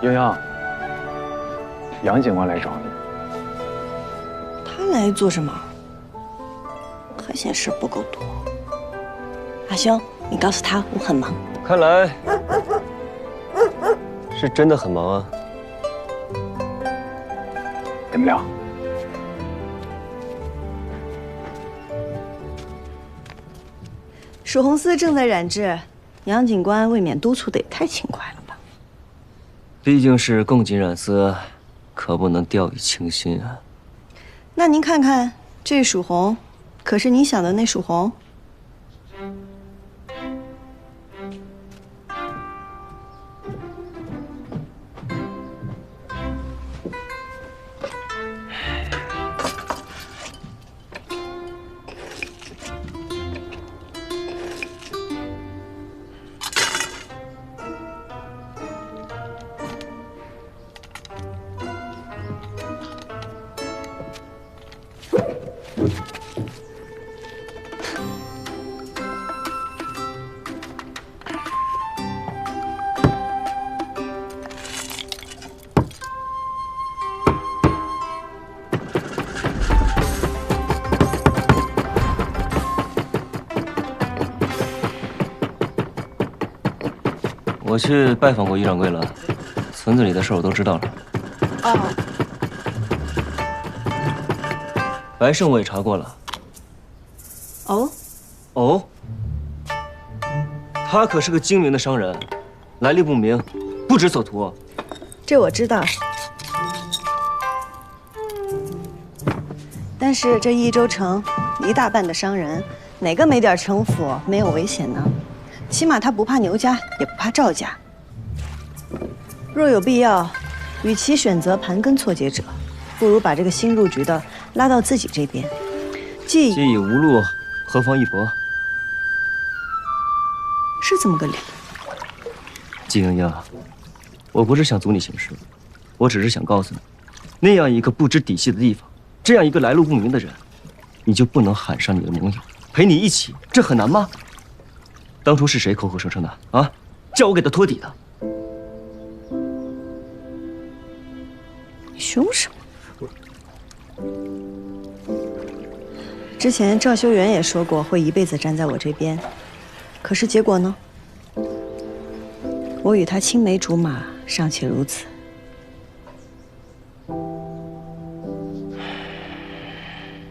洋洋，杨警官来找你。他来做什么？还嫌事不够多。阿兄，你告诉他我很忙。看来是真的很忙啊。怎么聊？蜀红丝正在染制，杨警官未免督促的也太勤快了吧？毕竟是共锦染丝，可不能掉以轻心啊。那您看看这蜀红，可是你想的那蜀红？我去拜访过于掌柜了，村子里的事我都知道了。哦，白胜我也查过了。哦，哦，他可是个精明的商人，来历不明，不知所图。这我知道。但是这益州城一大半的商人，哪个没点城府，没有危险呢？起码他不怕牛家，也不怕赵家。若有必要，与其选择盘根错节者，不如把这个新入局的拉到自己这边。既已无路，何妨一搏？是这么个理。季莹莹，我不是想阻你行事，我只是想告诉你，那样一个不知底细的地方，这样一个来路不明的人，你就不能喊上你的盟友，陪你一起，这很难吗？当初是谁口口声声的啊，叫我给他托底的？你凶什么？之前赵修元也说过会一辈子站在我这边，可是结果呢？我与他青梅竹马，尚且如此。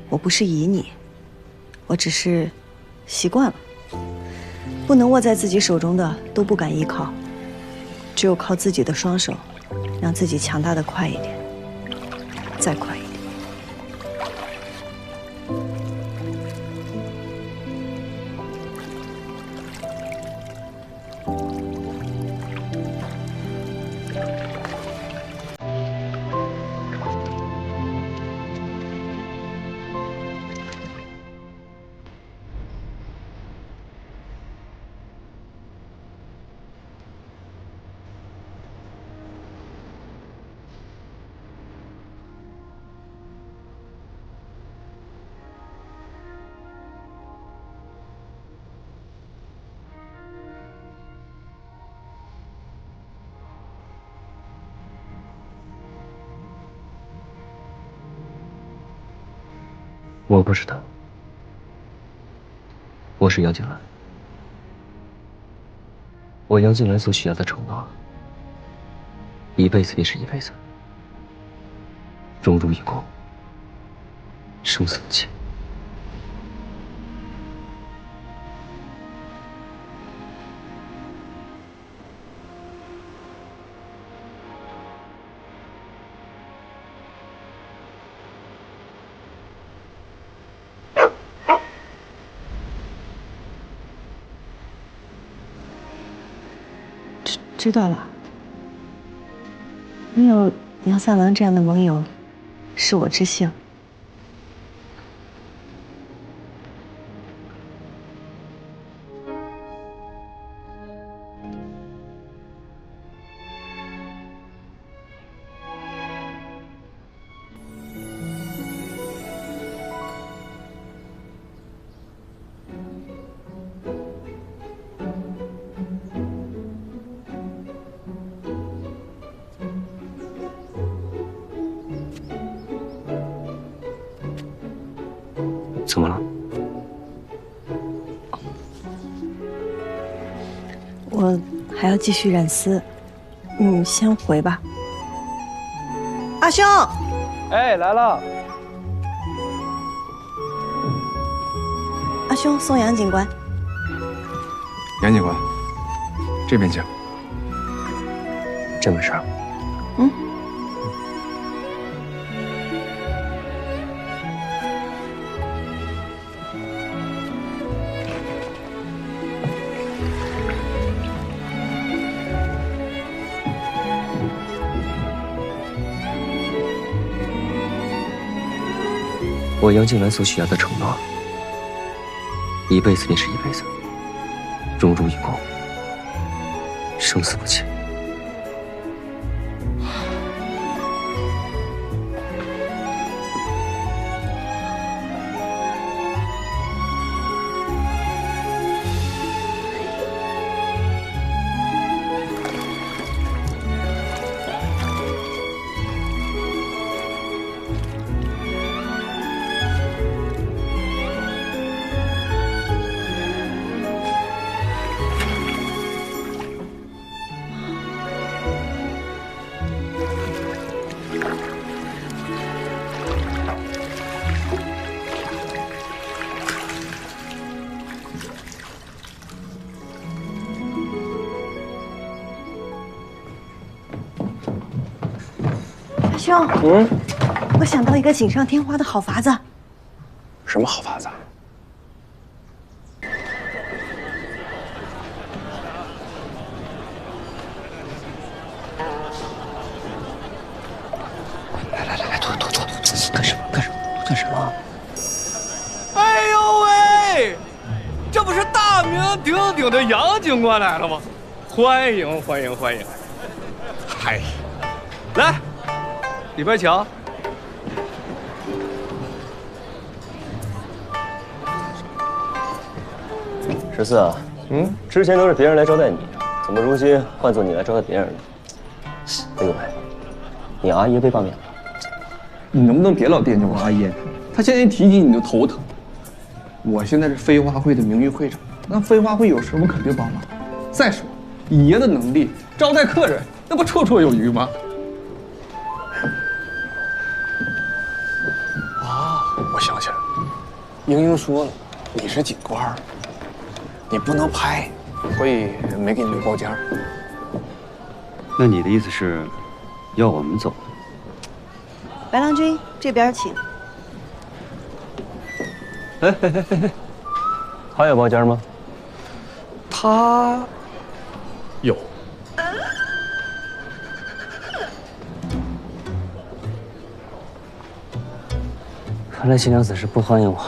我不是疑你，我只是习惯了。不能握在自己手中的都不敢依靠，只有靠自己的双手，让自己强大的快一点，再快一点。我不是他，我是杨景兰。我杨景兰所许下的承诺，一辈子也是一辈子，荣辱与共，生死一切。知道了。没有杨三郎这样的盟友，是我之幸。我还要继续染丝，你先回吧。阿兄，哎，来了。阿兄送杨警官。杨警官，这边请。这回事儿。嗯。我杨静兰所许下的承诺，一辈子便是一辈子，荣辱与共，生死不弃。阿兄，我想到一个锦上添花的好法子。什么好法子？来，坐，干什么？干什么？哎呦喂，这不是大名鼎鼎的杨警官来了吗？欢迎！嗨，来，里边请。14啊，之前都是别人来招待你，怎么如今换做你来招待别人了？哎呦喂，你阿爷被罢免了。你能不能别老惦记我阿爷？他现在一提起你就头疼。我现在是飞花会的名誉会长，那飞花会有事我肯定帮忙。再说，以爷的能力招待客人，那不绰绰有余吗？啊，我想起来了，英英说了，你是警官，你不能拍，所以没给你留包间。那你的意思是，要我们走？白郎君这边请。他有包间吗？他有。看来新娘子是不欢迎我。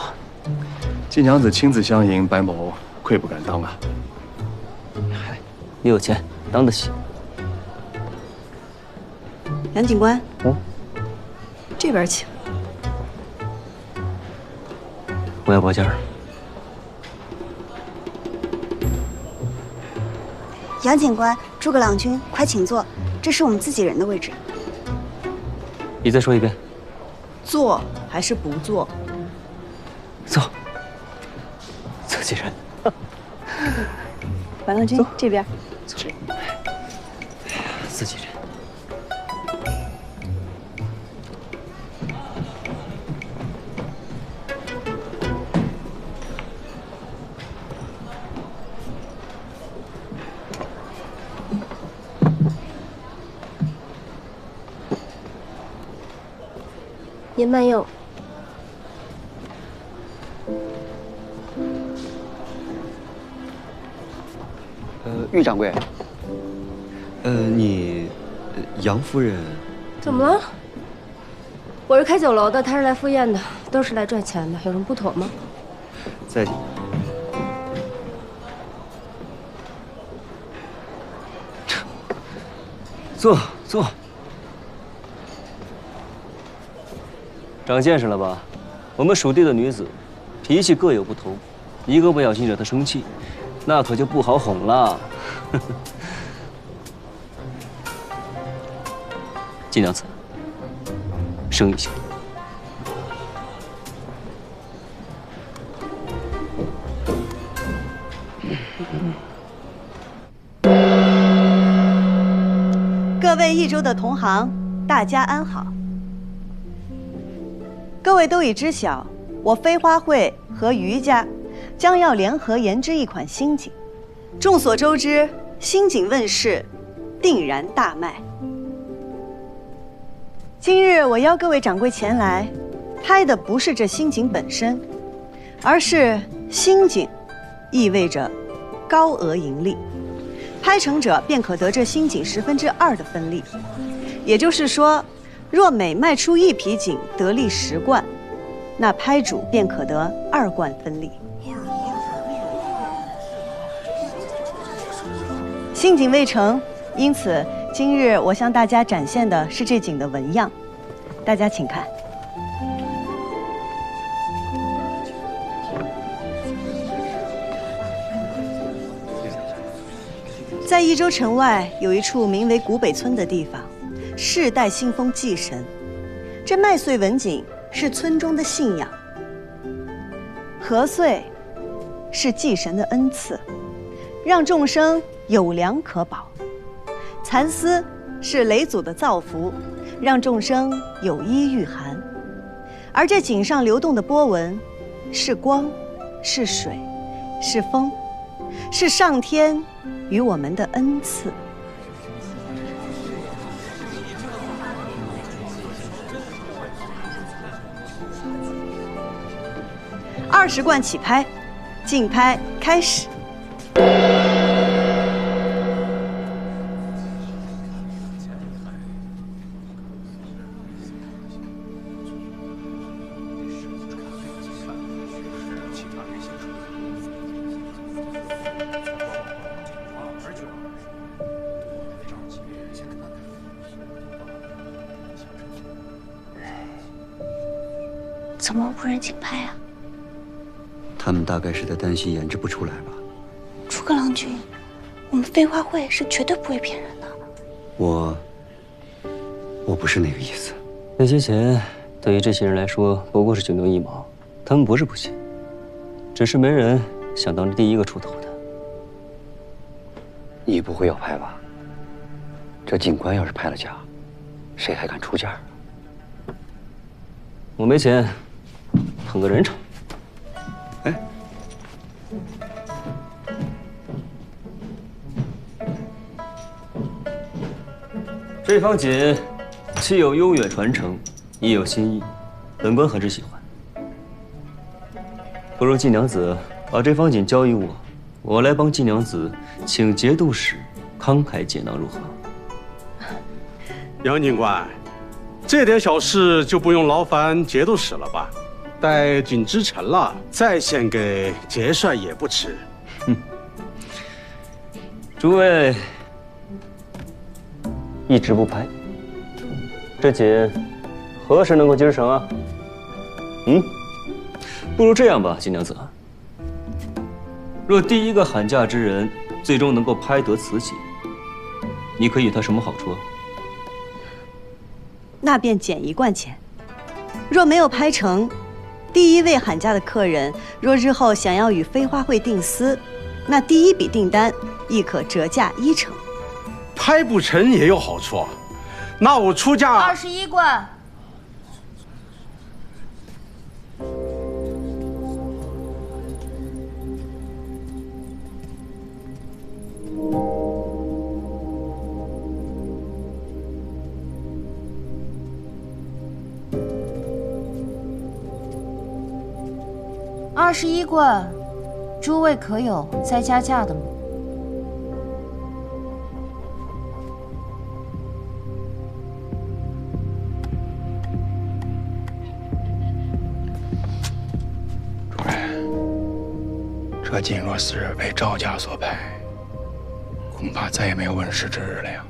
季娘子亲自相迎，白某愧不敢当啊。你有钱，当得起。杨警官，这边请。我要包间。杨警官、诸葛郎君，快请坐，这是我们自己人的位置。你再说一遍。做还是不做？坐。自己人。白郎君这边。自己人。您慢用。玉掌柜。你，杨夫人。怎么了？我是开酒楼的，他是来赴宴的，都是来赚钱的，有什么不妥吗？在。坐。长见识了吧？我们属地的女子，脾气各有不同，一个不小心惹她生气，那可就不好哄了。季娘子，生一些。各位益州的同行，大家安好。各位都已知晓，我飞花会和余家将要联合研制一款新锦。众所周知，新锦问世，定然大卖。今日我邀各位掌柜前来，拍的不是这新锦本身，而是新锦意味着高额盈利，拍成者便可得这新锦2/10的分利。也就是说，若每卖出1匹锦得利10贯，那拍主便可得2贯分利。新锦未成，因此今日我向大家展现的是这锦的纹样，大家请看。在益州城外有一处名为古北村的地方，世代信奉祭神。这麦穗纹锦是村中的信仰，禾穗是祭神的恩赐，让众生有粮可饱；蚕丝是雷祖的造福，让众生有衣御寒。而这锦上流动的波纹，是光，是水，是风，是上天与我们的恩赐。20贯起拍，竞拍开始。怎么无人竞拍啊？他们大概是在担心研制不出来吧。诸葛郎君，我们飞花会是绝对不会骗人的。我不是那个意思。那些钱对于这些人来说不过是9牛1毛，他们不是不信，只是没人想当着第一个出头的。你不会要拍吧？这警官要是拍了假，谁还敢出价？我没钱，捧个人场。哎，这方锦既有悠远传承，亦有新意，本官很是喜欢。不如季娘子把这方锦交于我，我来帮季娘子请节度使慷慨解囊，如何？杨警官，这点小事就不用劳烦节度使了吧？待锦织成了，再献给节帅也不迟。诸位一直不拍，这锦何时能够织成啊？不如这样吧，季娘子，若第一个喊价之人最终能够拍得此锦，你可以与他什么好处啊？那便减1贯钱。若没有拍成，第一位喊价的客人若日后想要与飞花会订丝，那第一笔订单亦可折价1成。拍不成也有好处，那我出价21贯。21贯，诸位可有再加价的吗？主人，这锦若是被赵家所拍，恐怕再也没有问世之日了呀。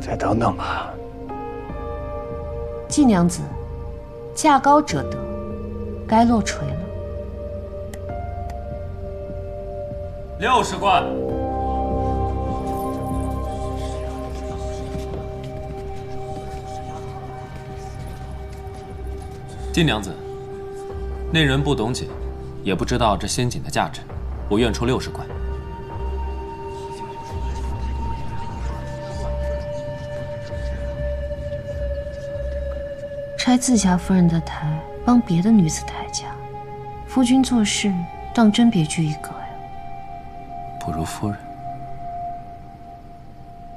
再等等吧。季娘子，价高者得，该落锤了。60贯。金娘子，那人不懂锦，也不知道这仙锦的价值，我愿出60贯。开自家夫人的台，帮别的女子抬价，夫君做事当真别具一格呀。不如夫人。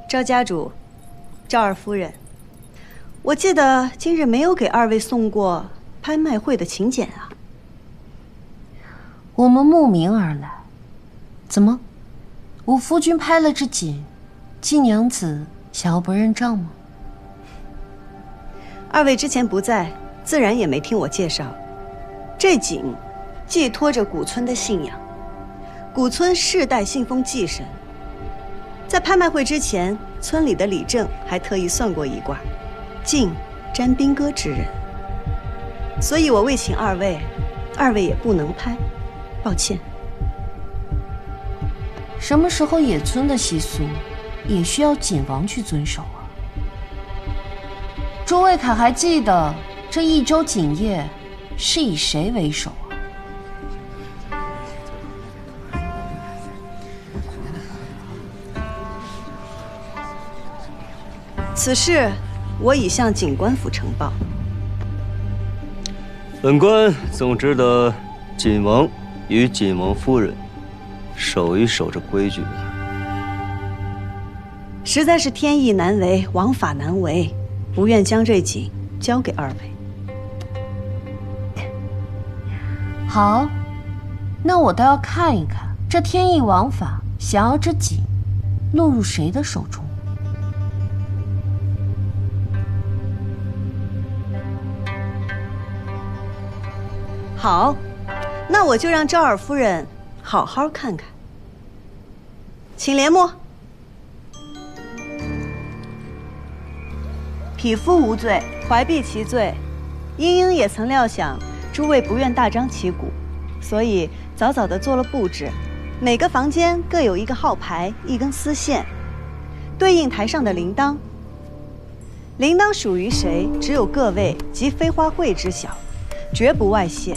赵家主，赵二夫人，我记得今日没有给二位送过拍卖会的请柬啊。我们慕名而来，怎么？我夫君拍了这锦，季娘子想要不认账吗？二位之前不在，自然也没听我介绍。这锦寄托着古村的信仰，古村世代信奉祭神。在拍卖会之前，村里的李正还特意算过一卦，敬沾兵戈之人。所以我未请二位，二位也不能拍，抱歉。什么时候野村的习俗也需要锦王去遵守啊？诸位可还记得这一周锦夜是以谁为首啊？此事我已向景官府呈报。本官总知道锦王与锦王夫人守一守这规矩。实在是天意难违，王法难违，不愿将这锦交给二位。好，那我倒要看一看，这天意王法想要这锦落入谁的手中。好，那我就让赵二夫人好好看看。请帘幕。匹夫无罪，怀璧其罪。英英也曾料想诸位不愿大张旗鼓，所以早早地做了布置。每个房间各有一个号牌，一根丝线，对应台上的铃铛。铃铛属于谁，只有各位及飞花会知晓，绝不外泄。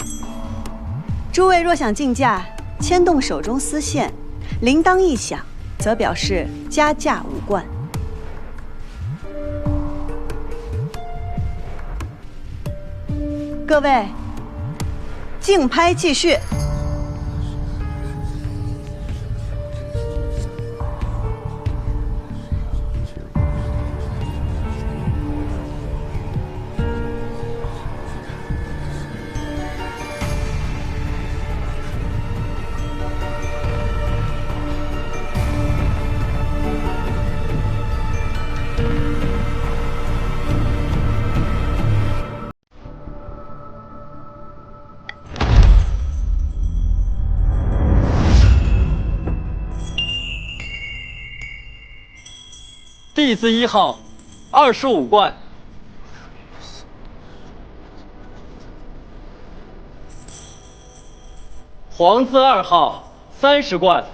诸位若想竞价，牵动手中丝线，铃铛一响，则表示加价无冠。各位，竞拍继续。弟子1号25贯，皇子2号30贯，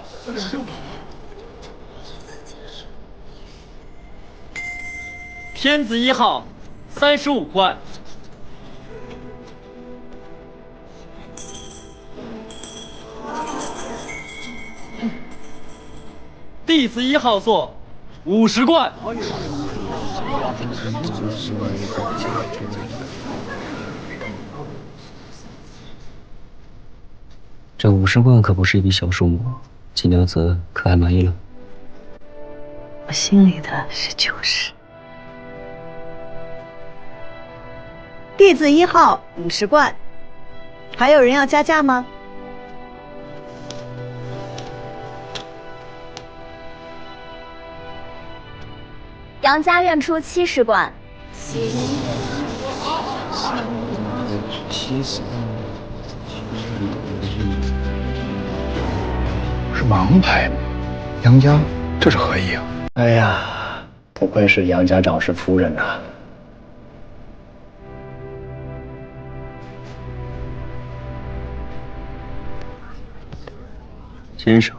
天子1号35贯，弟子1号座50贯。这50贯可不是一笔小数目，季娘子可还满意了？我心里的是90。弟子1号50贯，还有人要加价吗？杨家愿出70贯。是盲牌吗？杨家这是何意啊？哎呀，不愧是杨家长氏夫人呐！先生，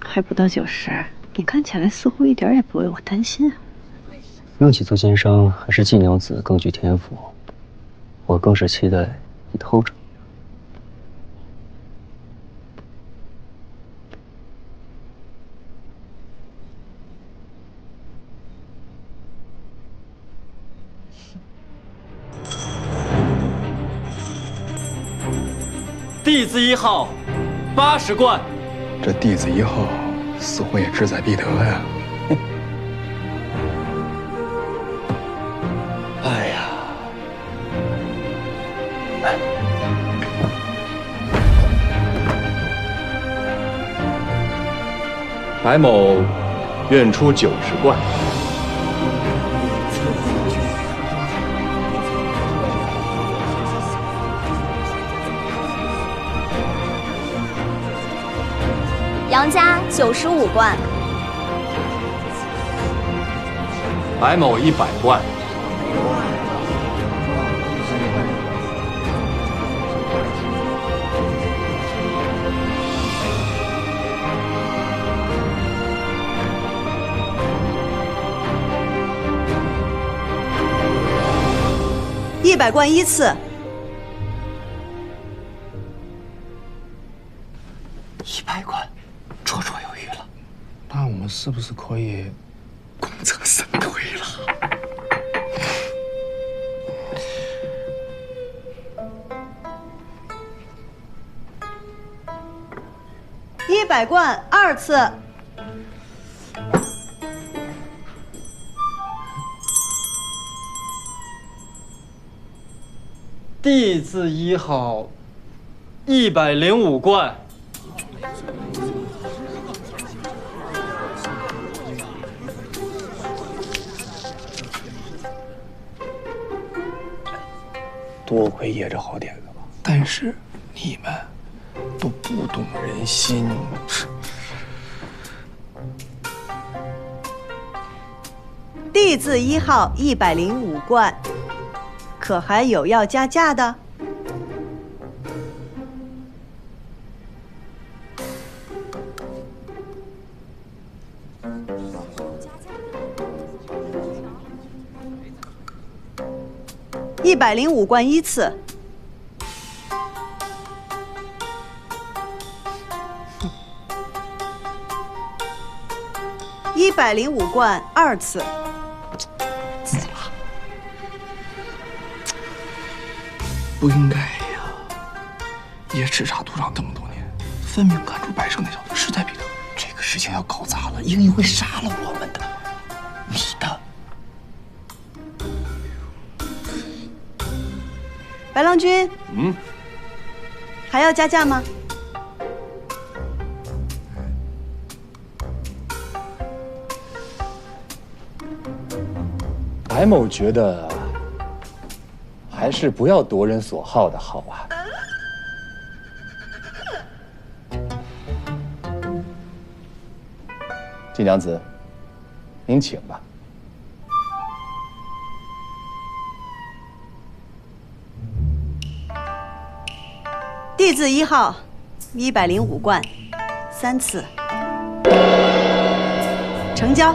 还不到90，你看起来似乎一点也不为我担心啊。用起做奸商，还是季娘子更具天赋，我更是期待你偷着。弟子1号80贯。这弟子1号似乎也志在必得呀。哎呀，白某愿出90贯。杨家95贯，白某100贯。100贯依次。100贯，绰绰有余了。那我们是不是可以功成身退了？100贯2次。弟子1号105贯。多亏爷这好点子吧，但是你们都不懂人心。弟子1号105贯，可还有要加价的？105贯依次。105贯2次。不应该呀！爷叱咤赌场这么多年，分明看出白胜那小子势在必得。这个事情要搞砸了，英英会杀了我们的。你的。白郎君，还要加价吗？白某觉得，还是不要夺人所好的好啊。季娘子，您请吧。弟子1号105贯3次。成交。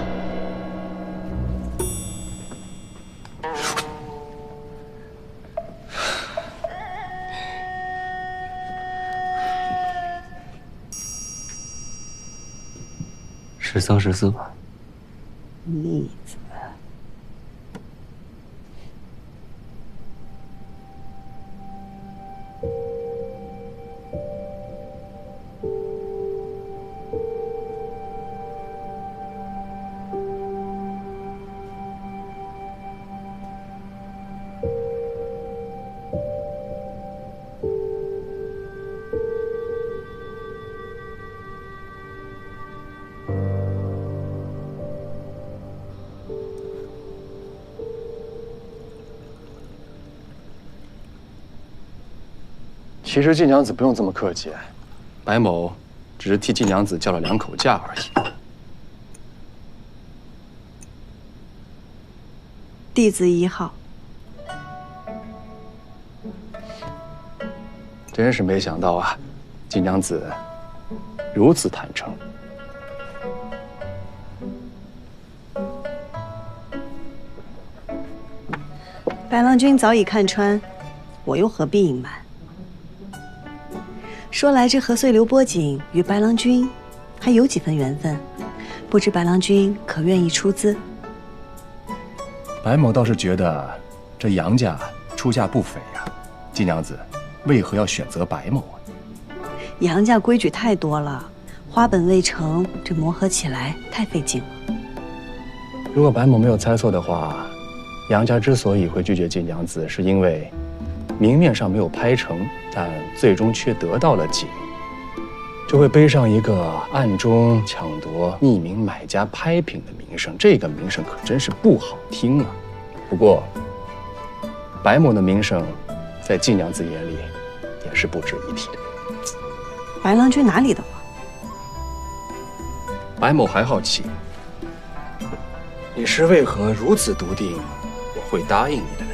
13、14吧。逆子。其实季娘子不用这么客气，白某只是替季娘子叫了2口价而已。弟子1号。真是没想到啊，季娘子如此坦诚。白郎君早已看穿，我又何必隐瞒？说来这何遂刘波锦与白郎君还有几分缘分，不知白郎君可愿意出资？白某倒是觉得这杨家出价不菲呀，季娘子为何要选择白某啊？杨家规矩太多了，花本未成，这磨合起来太费劲了。如果白某没有猜错的话，杨家之所以会拒绝锦娘子，是因为明面上没有拍成，但最终却得到了锦，就会背上一个暗中抢夺匿名买家拍品的名声。这个名声可真是不好听啊！不过，白某的名声，在锦娘子眼里也是不值一提的。白郎君哪里的话？白某还好奇，你是为何如此笃定我会答应你的呢？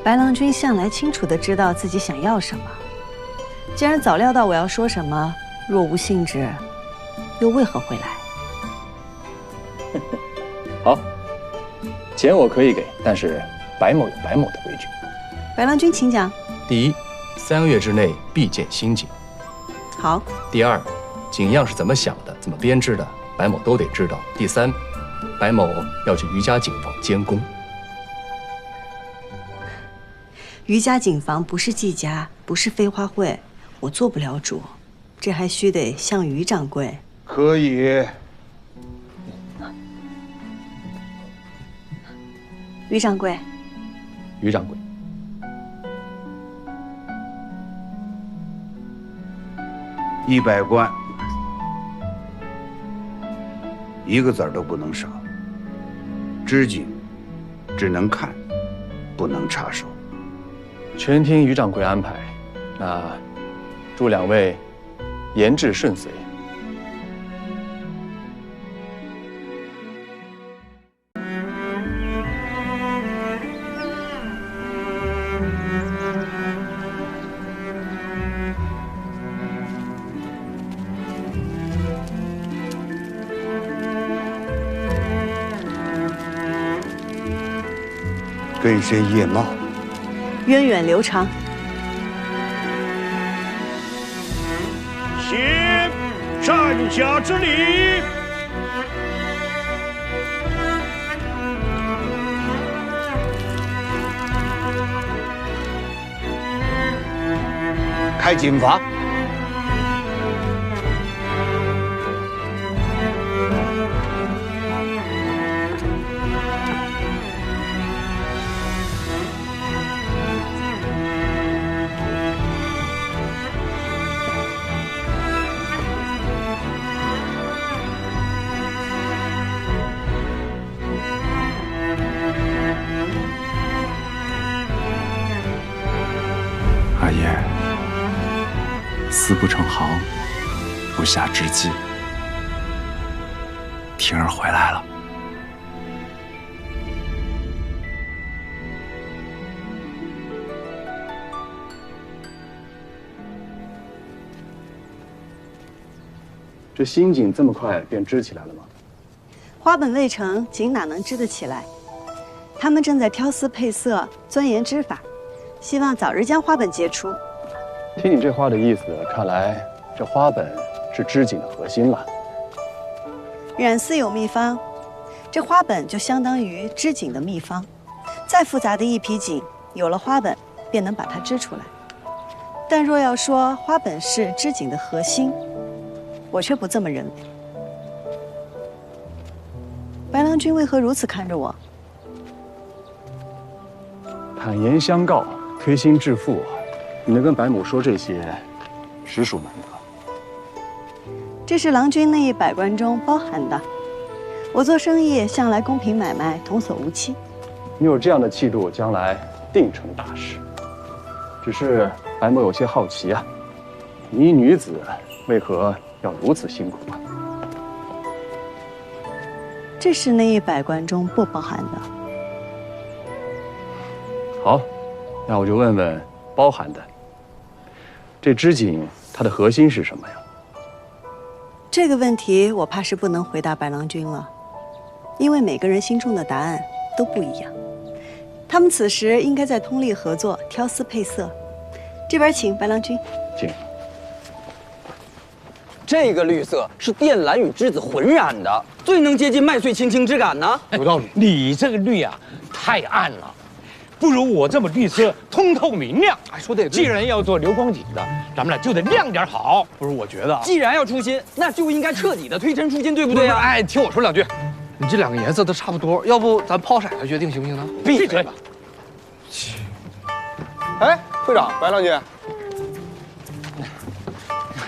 白郎君向来清楚地知道自己想要什么，既然早料到我要说什么，若无兴致，又为何会来？好，钱我可以给，但是白某有白某的规矩。白郎君请讲。第一，3个月之内必见新锦。好。第二，锦样是怎么想的，怎么编织的，白某都得知道。第三，白某要去余家锦房监工。余家锦房不是季家，不是飞花会，我做不了主，这还须得向余掌柜。可以。余掌柜。余掌柜。100贯，1个子儿都不能少。织锦只能看，不能插手。全听余掌柜安排。那祝2位研制顺遂。跟谁夜貌？源远流长。谢战家之礼。开锦房。二爷，丝不成行，不下之计。婷儿回来了。这新锦这么快便织起来了吗？花本未成，锦哪能织得起来？他们正在挑丝配色，钻研织法。希望早日将花本结出。听你这话的意思，看来这花本是织锦的核心了。染丝有秘方，这花本就相当于织锦的秘方。再复杂的一匹锦，有了花本，便能把它织出来。但若要说花本是织锦的核心，我却不这么认为。白郎君为何如此看着我？坦言相告，推心置腹，你能跟白某说这些，实属难得。这是郎君那100贯中包含的。我做生意向来公平买卖，童叟无欺。你有这样的气度，将来定成大事。只是白某有些好奇啊，你一女子为何要如此辛苦啊？这是那100贯中不包含的。好，那我就问问包含的。这织锦它的核心是什么呀？这个问题我怕是不能回答白郎君了，因为每个人心中的答案都不一样。他们此时应该在通力合作，挑丝配色。这边请，白郎君。请。这个绿色是靛蓝与栀子混染的，最能接近麦穗青青之感呢。有道理。你这个绿啊，太暗了。不如我这么律师通透明亮。哎，说的也对。既然要做刘光景的，咱们俩就得亮点好。不是，我觉得，既然要出新，那就应该彻底的推陈出新，对不对啊？哎，听我说两句，你这两个颜色都差不多，要不咱抛骰子决定行不行呢？闭嘴吧！哎，会长，白郎君，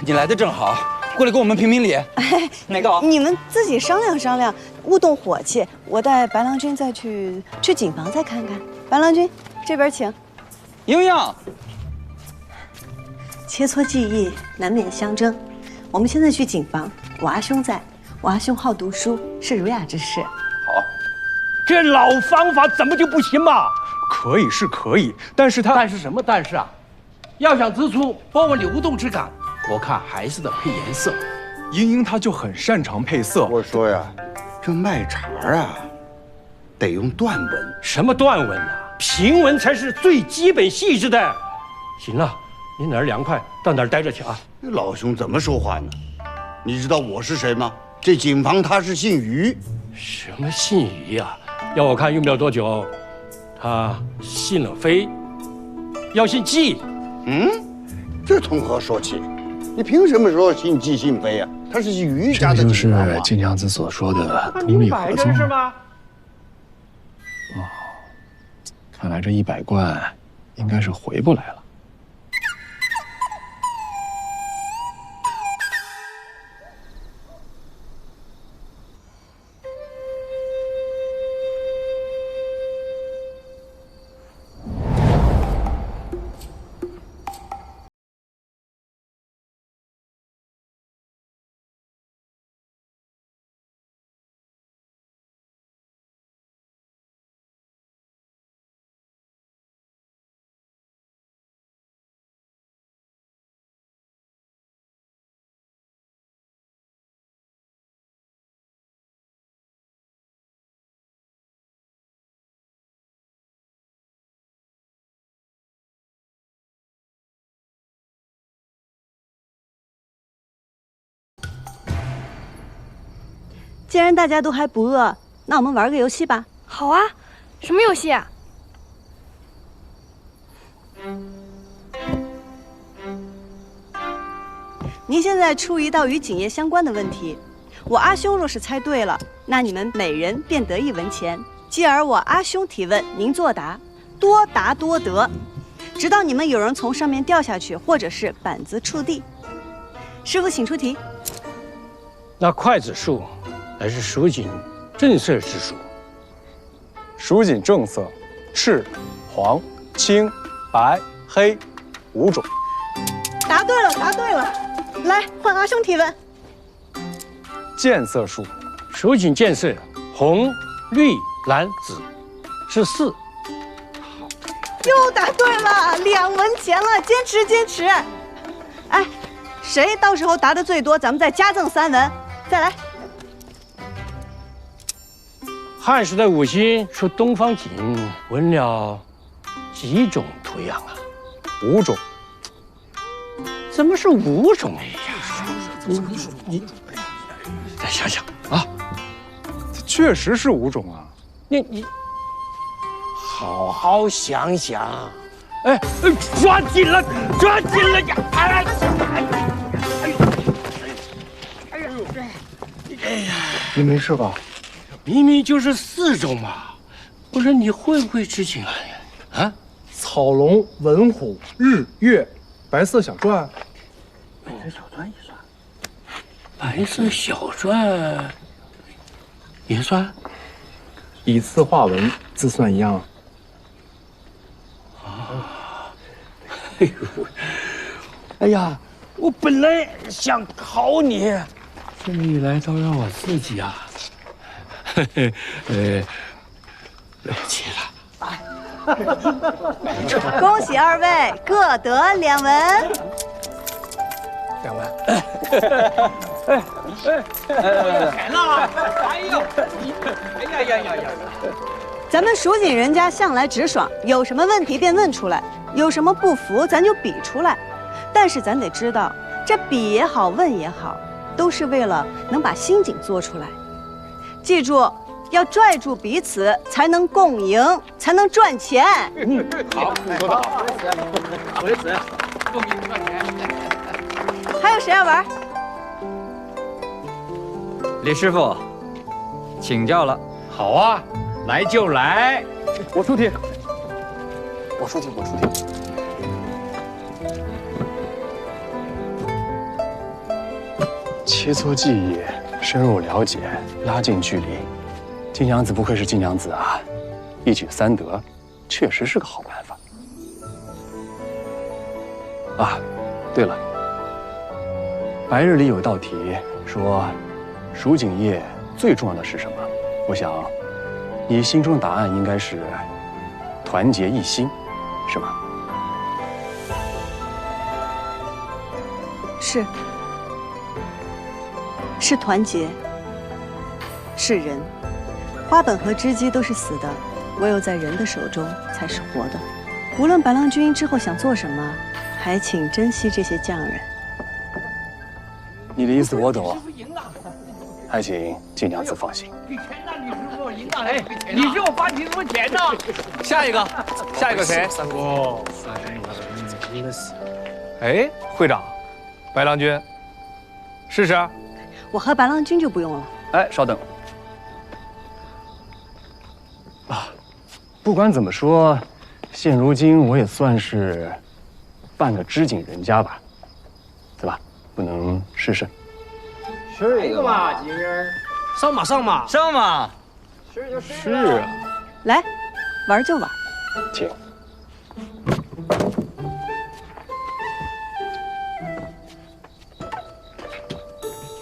你来的正好，过来给我们评评理。哎，哪个？你们自己商量商量，勿动火气。我带白郎君再去警房再看看。白郎君，这边请。莹莹，切磋技艺难免相争，我们现在去警房，我阿兄在，我阿兄好读书，是儒雅之士。好，这老方法怎么就不行嘛？可以是可以，但是但是什么但是啊？要想织出包纹流动质感，我看还是得配颜色。英英她就很擅长配色。我说呀，这卖茬啊，得用断纹。什么断纹啊？平纹才是最基本细致的。行了，你哪儿凉快到哪儿待着去啊！老兄怎么说话呢？你知道我是谁吗？这警房他是姓于。什么姓于呀？要我看用不了多久，他姓了飞，要姓季。这从何说起？你凭什么说姓季姓飞啊？他是于家的这就警房是金娘子所说的通力合作是吗？看来这100贯应该是回不来了。既然大家都还不饿，那我们玩个游戏吧。好啊，什么游戏啊？您现在出一道与警业相关的问题，我阿兄若是猜对了，那你们每人便得1文钱。继而我阿兄提问，您作答，多答多得，直到你们有人从上面掉下去，或者是板子触地。师傅，请出题。那筷子数还是蜀锦正色之数？蜀锦正色，赤、黄、青、白、黑5种。答对了，答对了。来，换阿兄提问。见色数，蜀锦见色，红、绿、蓝、紫，是4。又答对了，2文钱了，坚持坚持。哎，谁到时候答的最多，咱们再加赠3文。再来。汉时的五星说东方锦纹了几种图样啊？5种。怎么是5种呀？你再想想啊！这确实是5种啊！你好好想想。哎，抓紧了，抓紧了呀！哎呀！你没事吧？明明就是4种嘛！不是你会不会织锦啊？啊？草龙、文虎、日月、白色小篆。白色小篆也算。白色小篆也算。以字画文，字算一样。啊！哎呦！哎呀，我本来想考你，这么一来倒让我自己啊。对不起了。恭喜2位各得2文。2文。钱了！哎呦！哎呀！咱们蜀锦人家向来直爽，有什么问题便问出来，有什么不服咱就比出来。但是咱得知道，这比也好，问也好，都是为了能把新锦做出来。记住，要拽住彼此，才能共赢，才能赚钱。好，说得好。为此，共赢赚钱。还有谁要玩？李师傅，请教了。好啊，来就来。我出题。我出题。切磋技艺，深入了解，拉近距离。金娘子不愧是金娘子啊，一举三得，确实是个好办法。啊，对了，白日里有一道题说，蜀锦业最重要的是什么？我想，你心中的答案应该是团结一心，是吗？是团结，是人。花本和织机都是死的，唯有在人的手中才是活的。无论白郎君之后想做什么，还请珍惜这些匠人。你的意思我懂，还请金娘子放心。哎，你给我发题什么钱呢？下一个谁？三哥，真的是。哎，会长，白郎君，试试。我和白郎君就不用了。哎，稍等。不管怎么说，现如今我也算是半个织锦人家吧，对吧？不能试试？是一个嘛，金人，上马。是就试。是啊。来，玩就玩。请。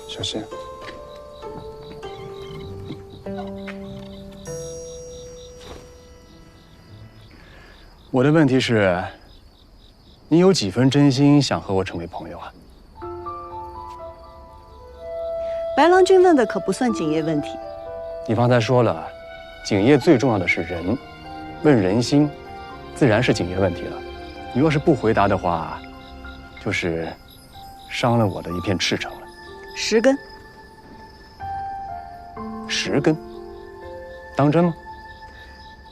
小心。我的问题是，你有几分真心想和我成为朋友啊？白郎君问的可不算锦业问题。你方才说了，锦业最重要的是人，问人心，自然是锦业问题了。你若是不回答的话，就是伤了我的一片赤诚了。10根。10根？当真吗？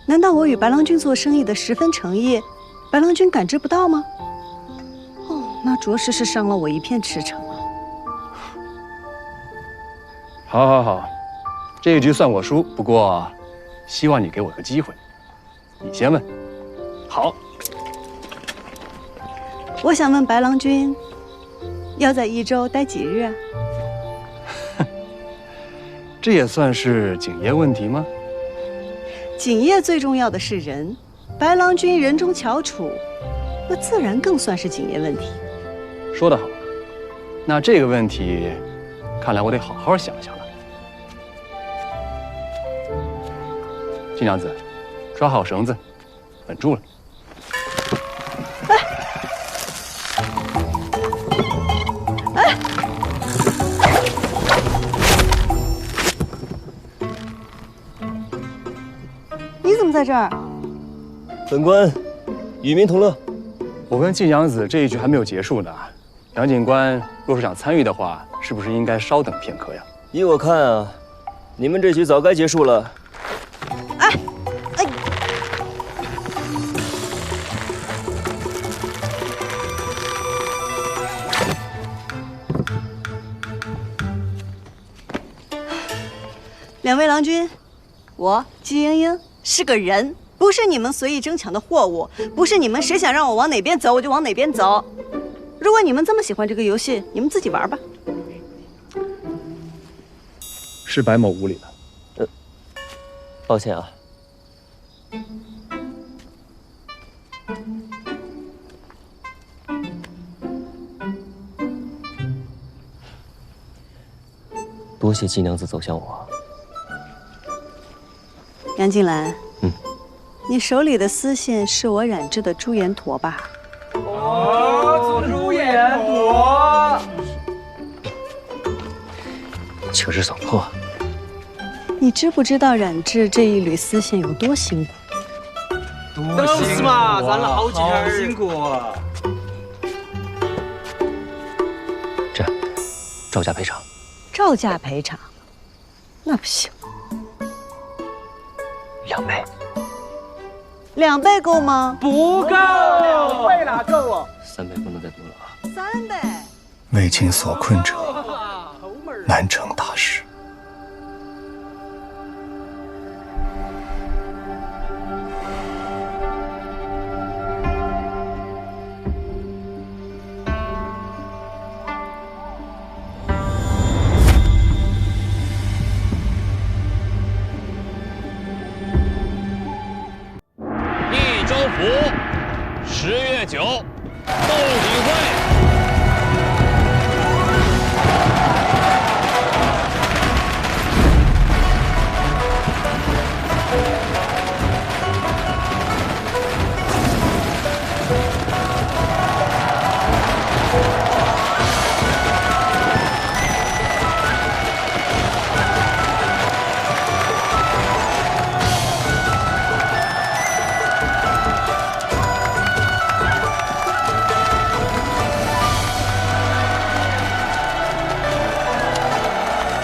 难道我与白郎君做生意的10分诚意，白郎君感知不到吗？哦，那着实是伤了我一片赤诚啊。好，这一局算我输。不过，希望你给我个机会。你先问。好。我想问白郎君，要在益州待几日啊？这也算是锦业问题吗？锦业最重要的是人，白郎君人中翘楚，那自然更算是锦业问题。说得好，那这个问题，看来我得好好想想了。金娘子，抓好绳子，稳住了。哎！你怎么在这儿？本官与民同乐。我跟季娘子这一局还没有结束呢。杨警官若是想参与的话，是不是应该稍等片刻呀？依我看啊，你们这局早该结束了。两位郎君，我季莺莺是个人，不是你们随意争抢的货物，不是你们谁想让我往哪边走我就往哪边走。如果你们这么喜欢这个游戏，你们自己玩吧。是白某无礼了。抱歉啊。多谢季娘子走向我。杨静兰，你手里的丝线是我染制的朱颜驼吧？哦，朱颜驼，请示嫂破。你知不知道染制这一缕丝线有多辛苦？都是嘛，染了好几天，好辛苦啊！这样，照价赔偿。照价赔偿？那不行。2倍。2倍够吗？不够，2倍哪够哦？3倍不能再多了啊！3倍。为情所困者，难成大事。益州府10月9，斗鼎会。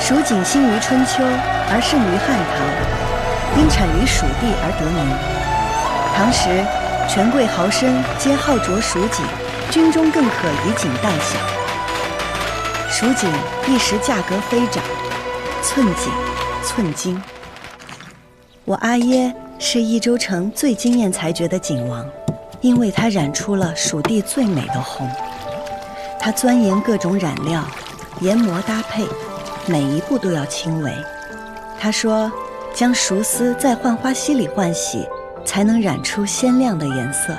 蜀锦兴于春秋，而盛于汉唐，因产于蜀地而得名。唐时，权贵豪绅皆好着蜀锦，军中更可以锦代饷。蜀锦一时价格飞涨，寸锦寸金。我阿耶是益州城最惊艳才绝的锦王，因为他染出了蜀地最美的红。他钻研各种染料，研磨搭配。每一步都要轻微。他说，将熟丝在浣花溪里换洗，才能染出鲜亮的颜色。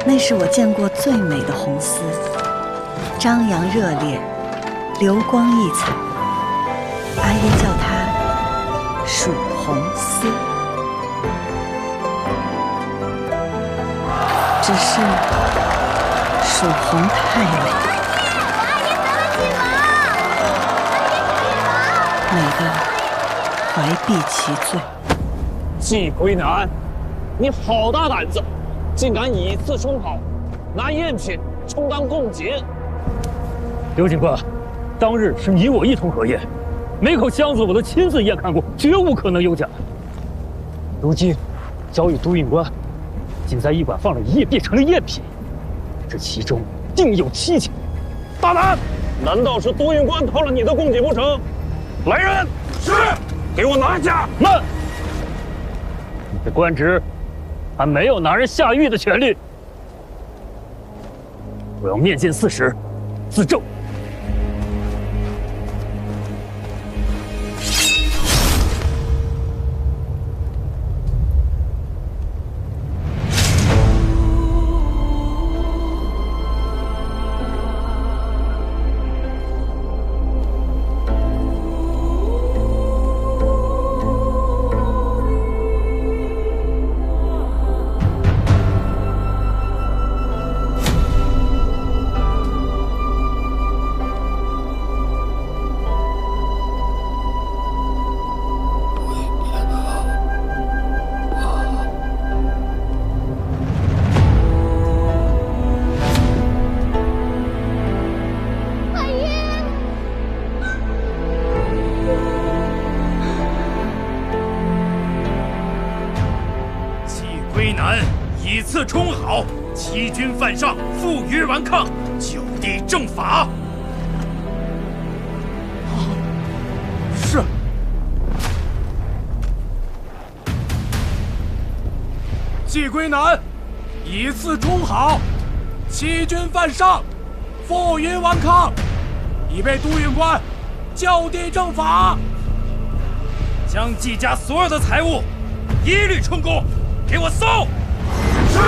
那是我见过最美的红丝，张扬热烈，流光溢彩，阿耶叫它蜀红丝。只是蜀红太美，美得怀璧其罪。季归南，你好大胆子，竟敢以次充好，拿赝品充当贡锦。刘警官，当日是你我一同合宴，每口箱子我都亲自验看过，绝无可能有假。如今交与都运官，竟在驿馆放了一夜，变成了赝品，这其中定有蹊跷。大胆！难道是都运官偷了你的贡锦不成？来人！是，给我拿下！慢！你的官职还没有拿人下狱的权利。我要面见4时，自证。以次充好，欺君犯上，负隅顽抗，就地正法。是。季归南，以次充好，欺君犯上，负隅顽抗，已被都运官就地正法。将季家所有的财物一律充公，给我搜！是。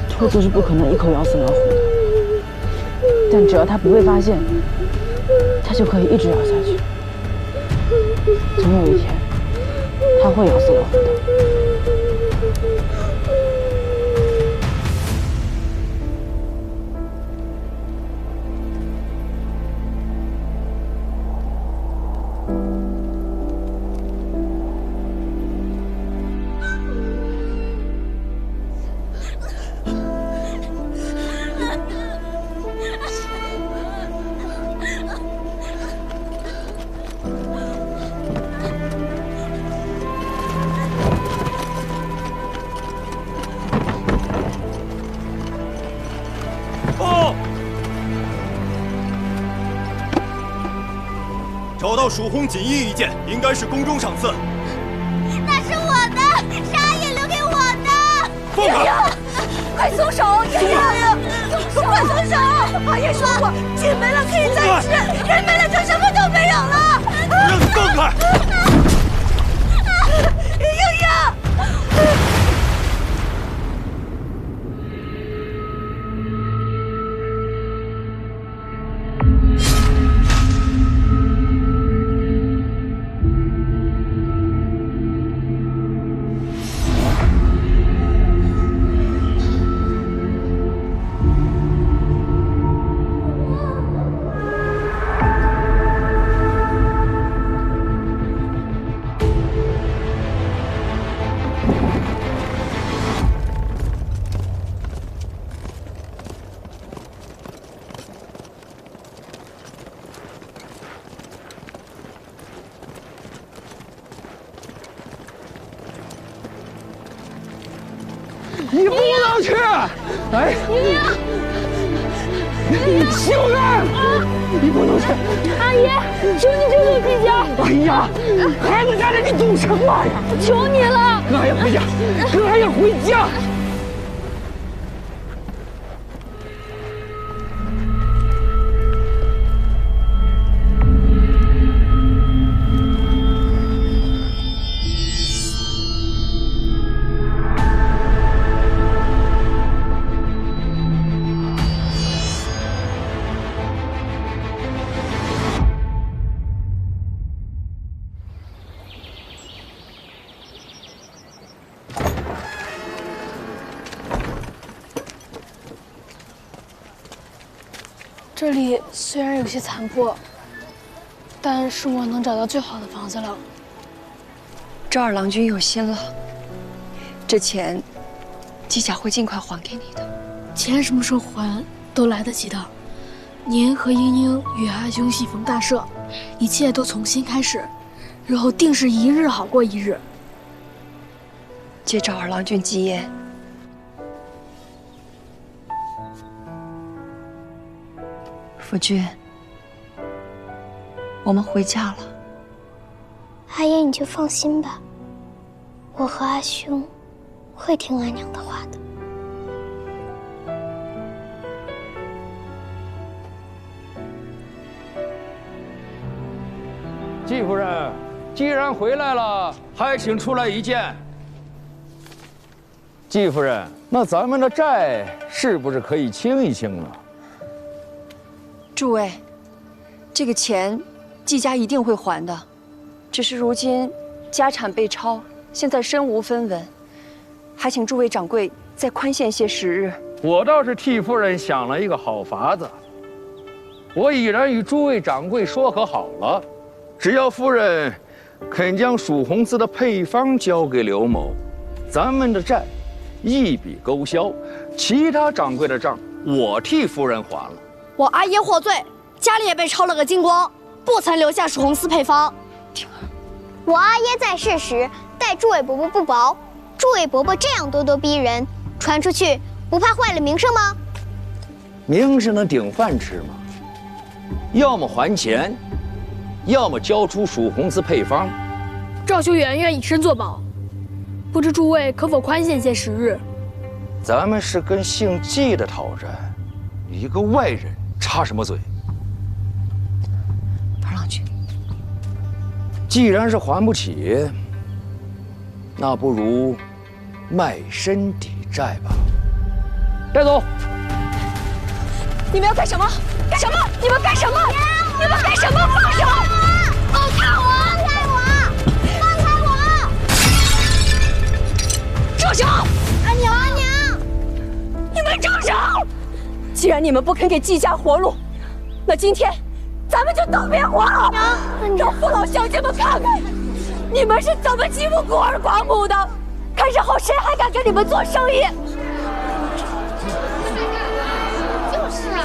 兔子是不可能一口咬死老虎的，但只要它不被发现，它就可以一直咬下去。总有一天，它会咬死老虎的。蜀红锦衣一件，应该是宫中赏赐。那是我的，是阿爷留给我的。放开！快松手！爷爷，快松手！阿爷说过，锦没了可以再吃，人没了就什么都没有了。让你放开！英英。你不能去！哎，秀媛，你不能去！阿姨，求你救救季家！哎呀，孩子家里你懂什么呀？求你了！俺也回家，俺也回家。这里虽然有些残破，但是我能找到最好的房子了。赵二郎君有心了，这钱季家会尽快还给你的。钱什么时候还都来得及的。您和英英与阿兄喜逢大赦，一切都从新开始，日后定是一日好过一日。借赵二郎君吉言。夫君，我们回家了。阿爷，你就放心吧，我和阿兄会听俺娘的话的。季夫人，既然回来了，还请出来一见。季夫人，那咱们的债是不是可以清一清了？诸位，这个钱季家一定会还的，只是如今家产被抄，现在身无分文，还请诸位掌柜再宽限些时日。我倒是替夫人想了一个好法子，我已然与诸位掌柜说和好了，只要夫人肯将蜀红丝的配方交给刘某，咱们的债一笔勾销，其他掌柜的账我替夫人还了。我阿爷获罪，家里也被抄了个精光，不曾留下蜀红丝配方。我阿爷在世时待诸位伯伯不薄，诸位伯伯这样咄咄逼人，传出去不怕坏了名声吗？名声能顶饭吃吗？要么还钱，要么交出蜀红丝配方。赵修远愿以身作保，不知诸位可否宽限些时日？咱们是跟姓季的讨债，一个外人插什么嘴？二郎君，既然是还不起，那不如卖身抵债吧。带走！你们要干什么？干什么？你们干什么？你们干什么？放手！放开我！放开我！住手！阿娘，阿娘，你们住手！既然你们不肯给季家活路，那今天咱们就都别活了！让父老乡亲们看看，你们是怎么欺负孤儿寡母的！看日后谁还敢跟你们做生意！就是啊。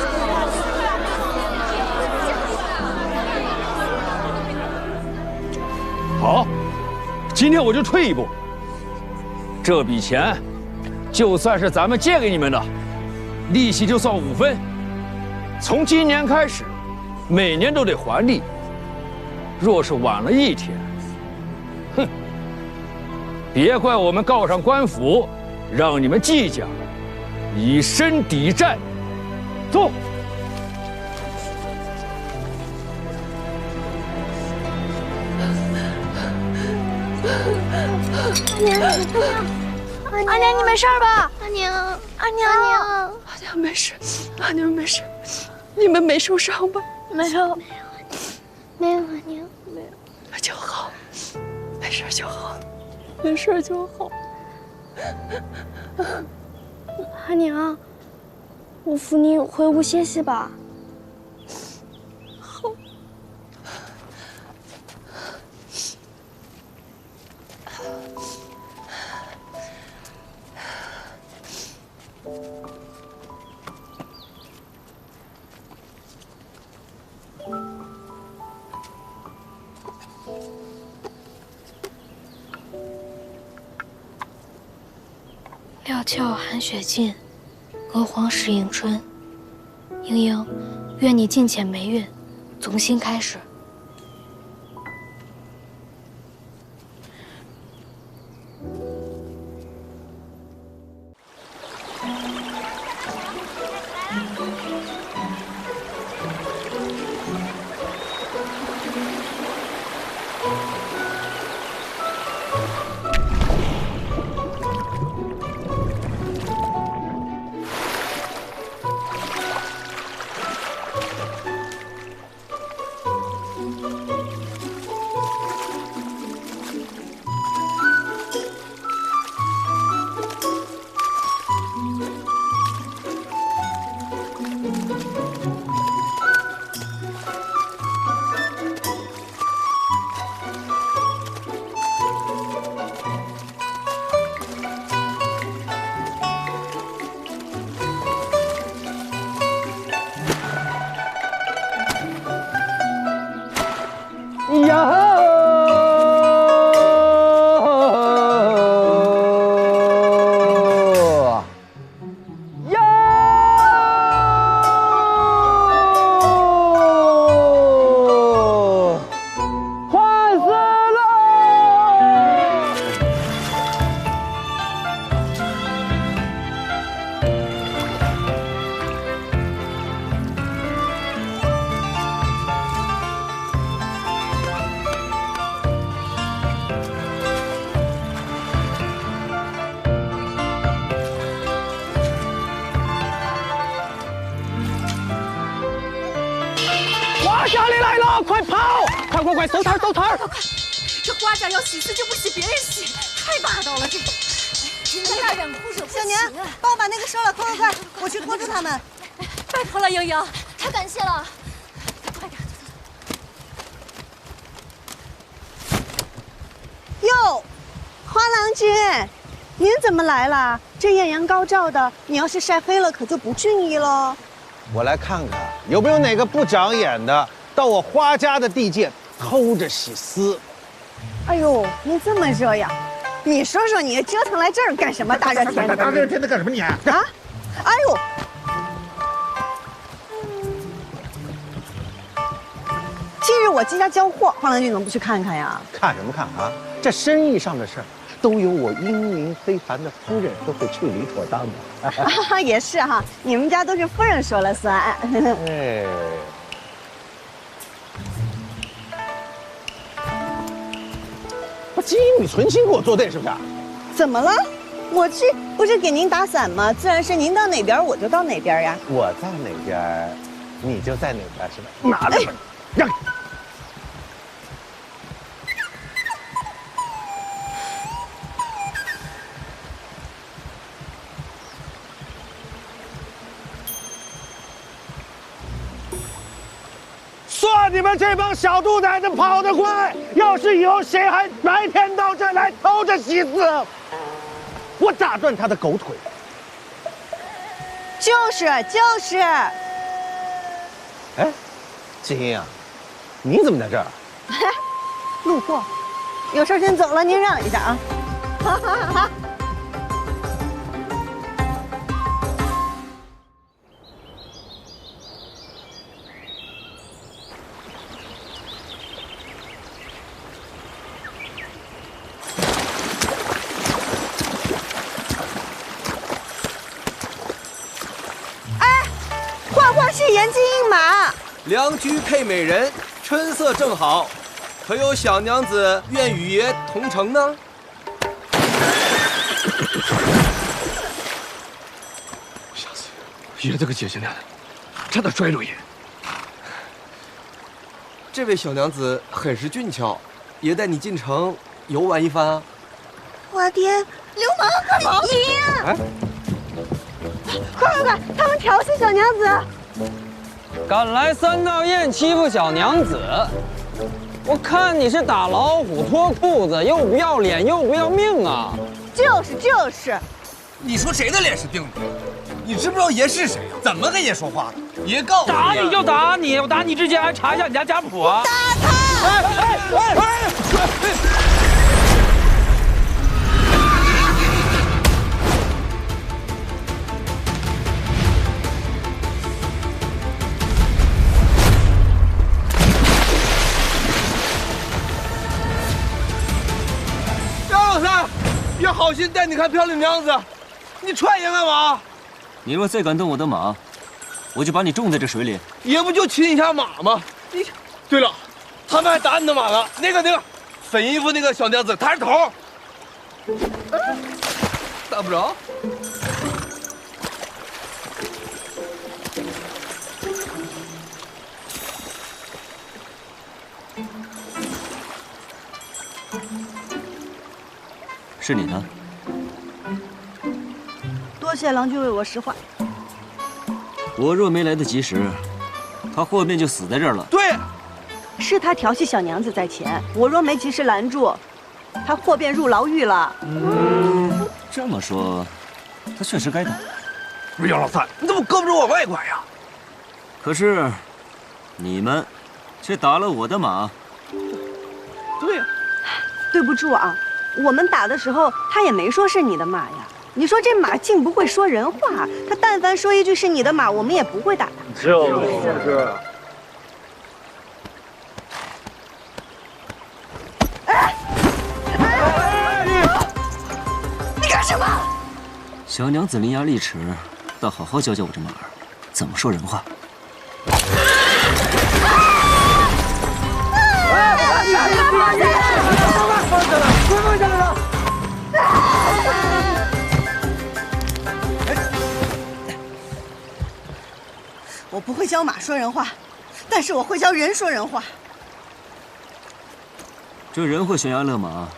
好，今天我就退一步。这笔钱，就算是咱们借给你们的，利息就算5分。从今年开始，每年都得还利。若是晚了一天，哼，别怪我们告上官府，让你们季家以身抵债。走。阿娘，你没事吧？阿娘，阿娘没事，阿娘没事，你们没受伤吧？没有，没有，阿娘没有，那就好，没事就好，没事就好。阿娘，我扶你回屋歇息吧。好。料峭寒雪尽，娥皇时迎春。莺莺，愿你尽遣霉运，从新开始。花家里来了，快跑！快，收摊！快！这花家要洗就不洗别人洗，太霸道了！这个，今天大两哭手不行。小娘，帮我把那个收了，快！我去拖住他们。拜托了，莺莺，太感谢了。快点，哟，花郎君，您怎么来了？这艳阳高照的，你要是晒黑了，可就不俊逸喽。我来看看有没有哪个不长眼的到我花家的地界偷着洗丝。哎呦，您这么热呀？你说说你折腾来这儿干什么？大热天的！大热天的干什么你？啊！哎呦！今日我季家交货，花郎君怎么不去看看呀？看什么看啊？这生意上的事儿，都由我英明非凡的夫人都会处理妥当的。也是哈，你们家都是夫人说了算。哎，我金玉存心给我作对是不是？怎么了？我去不是给您打伞吗？自然是您到哪边我就到哪边呀。我在哪边，你就在哪边是吧？拿来吧，让开。算你们这帮小兔崽子跑得快！要是以后谁还白天到这儿来偷着洗丝，我打断他的狗腿！就是。哎，金英啊，你怎么在这儿？路过，有事先走了，您让一下啊。好。良驹配美人，春色正好，可有小娘子愿与爷同乘呢？小子，爷这个姐姐娘的，差点摔着爷。这位小娘子很是俊俏，爷带你进城游玩一番啊！我爹，流氓，快跑！爷，哎，快！他们调戏小娘子！敢来三道堰欺负小娘子，我看你是打老虎脱裤子，又不要脸又不要命啊！就是，你说谁的脸是钉的？你知不知道爷是谁呀？怎么跟爷说话的？爷告诉你，打你就打你，我打你之前还查一下你家家谱啊！打他！张老三，爷好心带你看漂亮娘子，你踹爷干嘛？你若再敢动我的马，我就把你种在这水里。爷不就亲一下马吗？你，对了，他们还打你的马了。那个粉衣服那个小娘子，她是头。打不着。是你呢？多谢郎君为我实话。我若没来得及时，他祸便就死在这儿了。对，是他调戏小娘子在前，我若没及时拦住，他祸便入牢狱了。这么说，他确实该打。不是杨老三，你怎么胳膊肘往外拐呀？可是，你们却打了我的马。对呀，对不住啊，我们打的时候他也没说是你的马呀。你说这马竟不会说人话，他但凡说一句是你的马，我们也不会打他。就是。你干什么？小娘子伶牙俐齿，倒好好教教我这马儿怎么说人话。放下来了！我不会教马说人话，但是我会教人说人话。这人会悬崖勒马，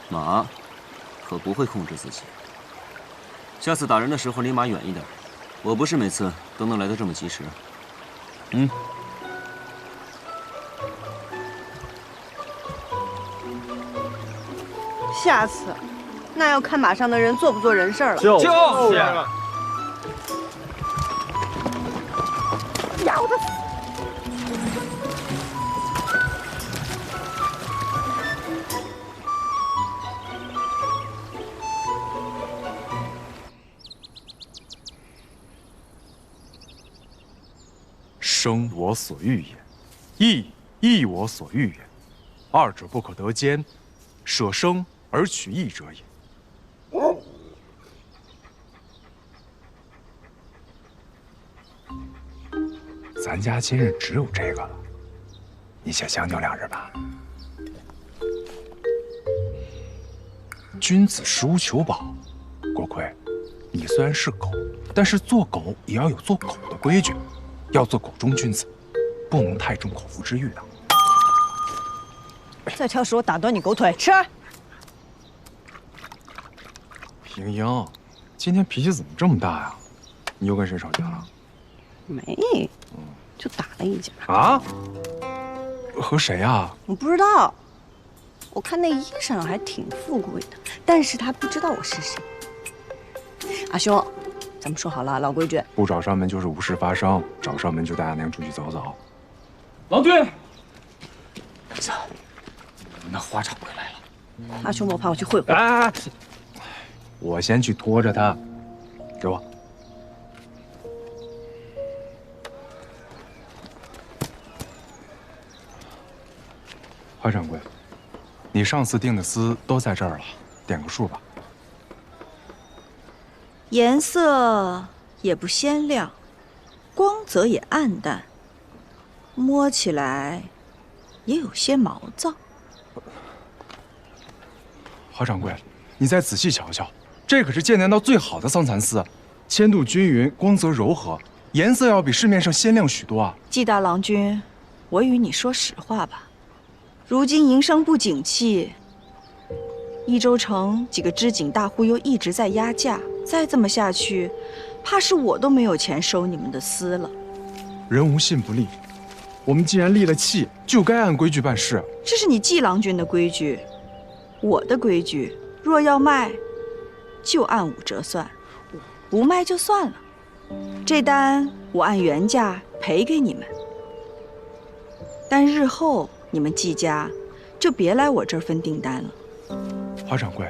马可不会控制自己。下次打人的时候离马远一点，我不是每次都能来得这么及时。下次，那要看马上的人做不做人事了。就是。咬他！生我所欲也，义亦我所欲也，二者不可得兼，舍生而取义者也。咱家今日只有这个了，你且将就2日吧。君子食无求饱，国魁，你虽然是狗，但是做狗也要有做狗的规矩，要做狗中君子，不能太重口腹之欲的。再挑食，我打断你狗腿！吃。莹莹，今天脾气怎么这么大呀？你又跟谁吵架了？没，就打了一架。啊？和谁呀？我不知道。我看那衣裳还挺富贵的，但是他不知道我是谁。阿兄，咱们说好了，老规矩，不找上门就是无事发生，找上门就带阿娘出去走走。老君，子，那花场回来了。阿兄，我怕我去会会。哎，我先去拖着他，给我。花掌柜，你上次订的丝都在这儿了，点个数吧。颜色也不鲜亮，光泽也暗淡，摸起来也有些毛躁。华掌柜，你再仔细瞧瞧，这可是剑南道最好的桑蚕丝，铅度均匀，光泽柔和，颜色要比市面上鲜亮许多啊！季大郎君，我与你说实话吧，如今营生不景气，益州城几个织锦大户又一直在压价，再这么下去，怕是我都没有钱收你们的丝了。人无信不立，我们既然立了契，就该按规矩办事。这是你季郎君的规矩，我的规矩，若要卖，就按5折算，不卖就算了。这单我按原价赔给你们，但日后你们季家就别来我这儿分订单了。华掌柜，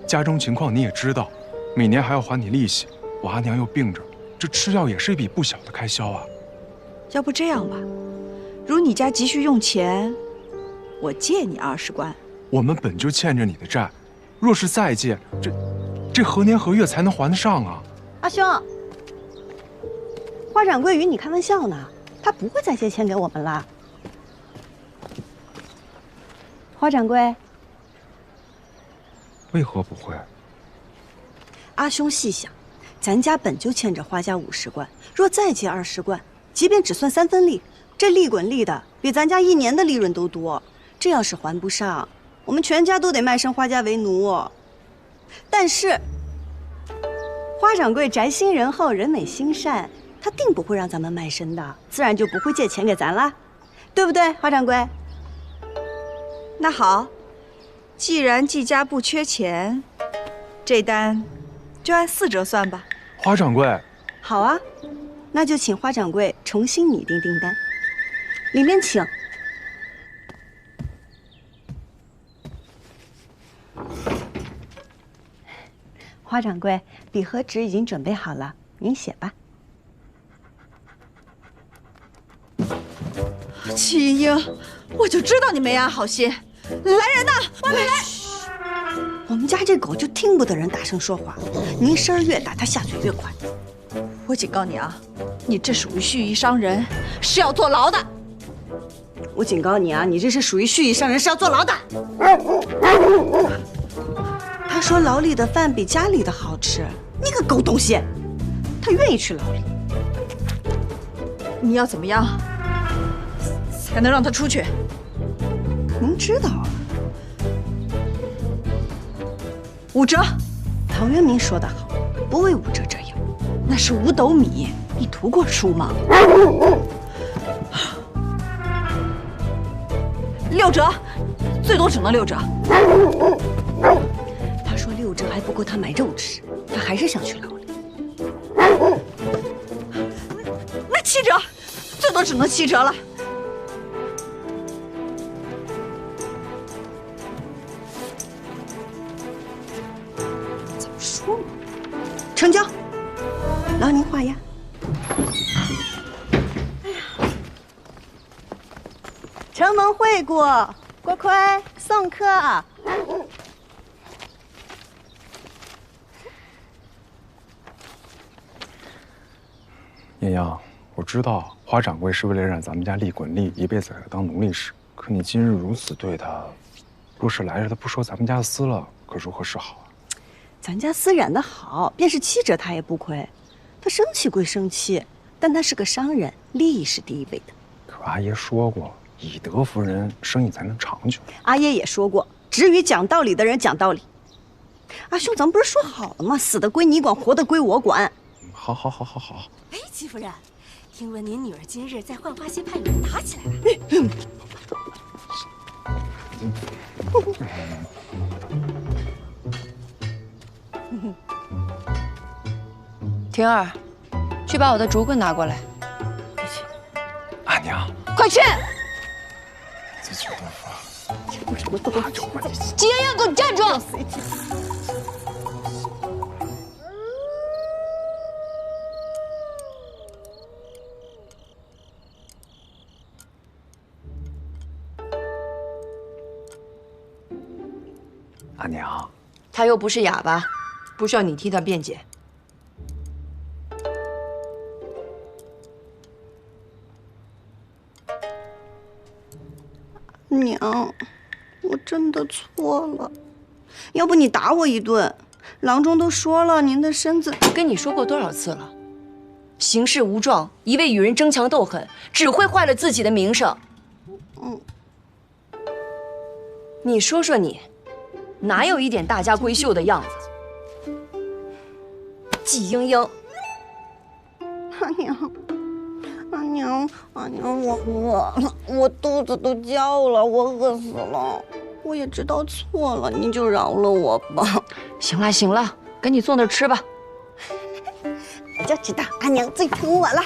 家中情况你也知道，每年还要还你利息，我阿娘又病着，这吃药也是一笔不小的开销啊。要不这样吧，如你家急需用钱，我借你20贯。我们本就欠着你的债，若是再借，这何年何月才能还得上啊？阿兄，花掌柜与你开玩笑呢，他不会再借钱给我们了。花掌柜，为何不会？阿兄细想，咱家本就欠着花家50贯，若再借20贯，即便只算3分利，这利滚利的比咱家1年的利润都多。这要是还不上，我们全家都得卖身花家为奴。但是花掌柜宅心仁厚，人美心善，他定不会让咱们卖身的，自然就不会借钱给咱啦，对不对，花掌柜？那好，既然季家不缺钱，这单就按4折算吧。花掌柜，好啊，那就请花掌柜重新拟定订单，里面请。花掌柜，笔和纸已经准备好了，您写吧。齐英，我就知道你没安好心。来人呐，外面来！我们家这狗就听不得人大声说话，您声儿越大，它下嘴越快。我警告你啊，你这属于蓄意伤人，是要坐牢的。我警告你啊，你这是属于蓄意伤人，是要坐牢的。他说牢里的饭比家里的好吃，你个狗东西！他愿意去牢里。你要怎么样才能让他出去？您知道啊？5折。陶渊明说得好，不为5折者有。那是5斗米，你读过书吗？6折，最多只能6折。他说6折还不够他买肉吃，他还是想去牢里。那7折，最多只能7折了。怎么说嘛？成交，劳您画押。哎呀，承蒙惠顾，锅盔送客。艳阳，我知道花掌柜是为了让咱们家利滚利，一辈子给他当奴隶使。可你今日如此对他，若是来日他不收咱们家的丝了，可如何是好啊？咱家丝染得好，便是7折他也不亏。他生气归生气，但他是个商人，利益是第一位的。可阿爷说过，以德服人，生意才能长久。阿爷也说过，只与讲道理的人讲道理。阿兄，咱们不是说好了吗？死的归你管，活的归我管。好。哎，戚夫人，听闻您女儿今日在浣花溪畔与人打起来了。婷儿，去把我的竹棍拿过来。阿娘，快去！自求多福。季妍妍，给我站住！阿娘，他又不是哑巴，不需要你替他辩解。真的错了，要不你打我一顿？郎中都说了，您的身子……我跟你说过多少次了，行事无状，一味与人争强斗狠，只会坏了自己的名声。你说说你，哪有一点大家闺秀的样子？季莺莺，阿娘，我饿了，我肚子都叫了，我饿死了。我也知道错了，你就饶了我吧。行了行了，赶紧坐那儿吃吧。我就知道阿娘最疼我了。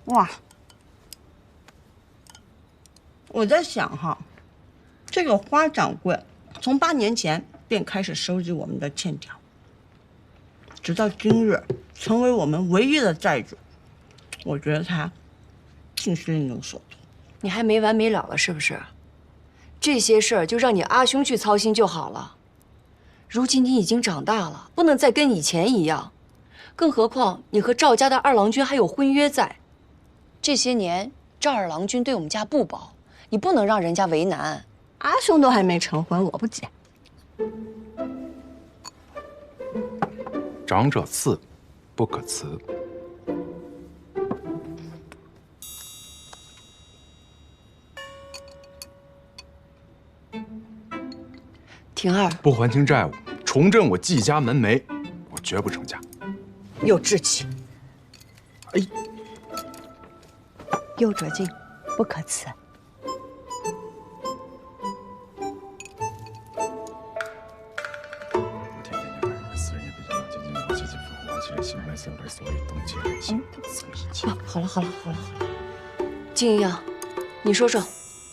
哇！我在想哈，这个花掌柜从8年前便开始收集我们的欠条，直到今日成为我们唯一的债主。我觉得他竟是另有所图。你还没完没了了是不是？这些事儿就让你阿兄去操心就好了。如今你已经长大了，不能再跟以前一样。更何况你和赵家的二郎君还有婚约在。这些年赵二郎君对我们家不薄，你不能让人家为难。阿兄都还没成婚，我不急。长者赐，不可辞。婷儿，不还清债务，重振我季家门楣，我绝不成家。有志气，有拙劲，不可辞。好了，金莹，你说说，